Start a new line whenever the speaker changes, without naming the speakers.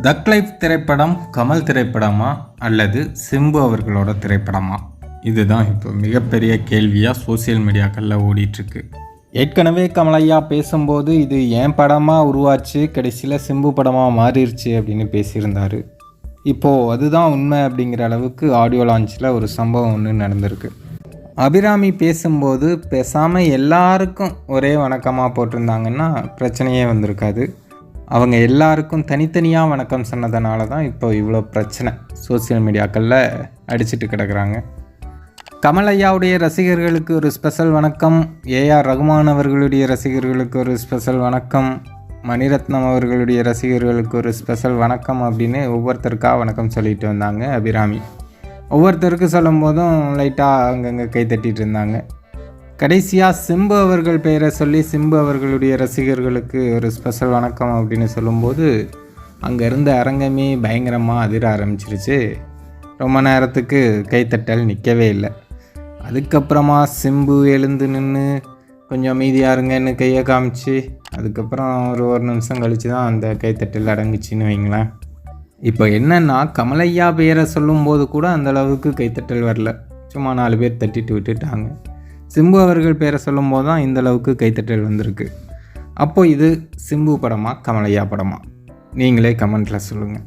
தக் லைஃப் திரைப்படம் கமல் திரைப்படமா அல்லது சிம்பு அவர்களோட திரைப்படமா? இதுதான் இப்போ மிகப்பெரிய கேள்வியாக சோசியல் மீடியாக்களில் ஓடிட்டுருக்கு. ஏற்கனவே கமலையா பேசும்போது இது என் படமாக உருவாச்சு, கடைசியில் சிம்பு படமாக மாறிடுச்சு அப்படின்னு பேசியிருந்தார். இப்போது அதுதான் உண்மை அப்படிங்கிற அளவுக்கு ஆடியோ லான்ச்சில் ஒரு சம்பவம் ஒன்று நடந்திருக்கு. அபிராமி பேசும்போது பேசாமல் எல்லாருக்கும் ஒரே வணக்கமாக போட்டிருந்தாங்கன்னா பிரச்சனையே வந்திருக்காது. அவங்க எல்லாருக்கும் தனித்தனியாக வணக்கம் சொன்னதுனால தான் இப்போ இவ்வளோ பிரச்சனை சோசியல் மீடியாக்களில் அடிச்சுட்டு கிடக்குறாங்க. கமல் ஐயாவுடைய ரசிகர்களுக்கு ஒரு ஸ்பெஷல் வணக்கம், ஏஆர் ரகுமான் அவர்களுடைய ரசிகர்களுக்கு ஒரு ஸ்பெஷல் வணக்கம், மணிரத்னம் அவர்களுடைய ரசிகர்களுக்கு ஒரு ஸ்பெஷல் வணக்கம் அப்படின்னு ஒவ்வொருத்தருக்காக வணக்கம் சொல்லிட்டு வந்தாங்க அபிராமி. ஒவ்வொருத்தருக்கு சொல்லும் போதும் லைட்டாக அங்கங்கே கை தட்டிகிட்டு இருந்தாங்க. கடைசியாக சிம்பு அவர்கள் பெயரை சொல்லி சிம்பு அவர்களுடைய ரசிகர்களுக்கு ஒரு ஸ்பெஷல் வணக்கம் அப்படின்னு சொல்லும்போது அங்கே இருந்த அரங்கமே பயங்கரமாக அதிர ஆரம்பிச்சிருச்சு. ரொம்ப நேரத்துக்கு கைத்தட்டல் நிற்கவே இல்லை. அதுக்கப்புறமா சிம்பு எழுந்து நின்று கொஞ்சம் அமைதியாக இருங்கன்னு கையை காமிச்சு அதுக்கப்புறம் ஒரு நிமிஷம் கழித்து தான் அந்த கைத்தட்டல் அடங்குச்சின்னு வைங்களேன். இப்போ என்னென்னா கமலையா பெயரை சொல்லும்போது கூட அந்தளவுக்கு கைத்தட்டல் வரல, சும்மா 4 பேர் தட்டிட்டு விட்டுட்டாங்க. சிம்பு அவர்கள் பேரை சொல்லும் போது தான் இந்தளவுக்கு கைத்தட்டல் வந்திருக்கு. அப்போது இது சிம்பு படமா கமலையா படமா? நீங்களே கமெண்ட்டில் சொல்லுங்கள்.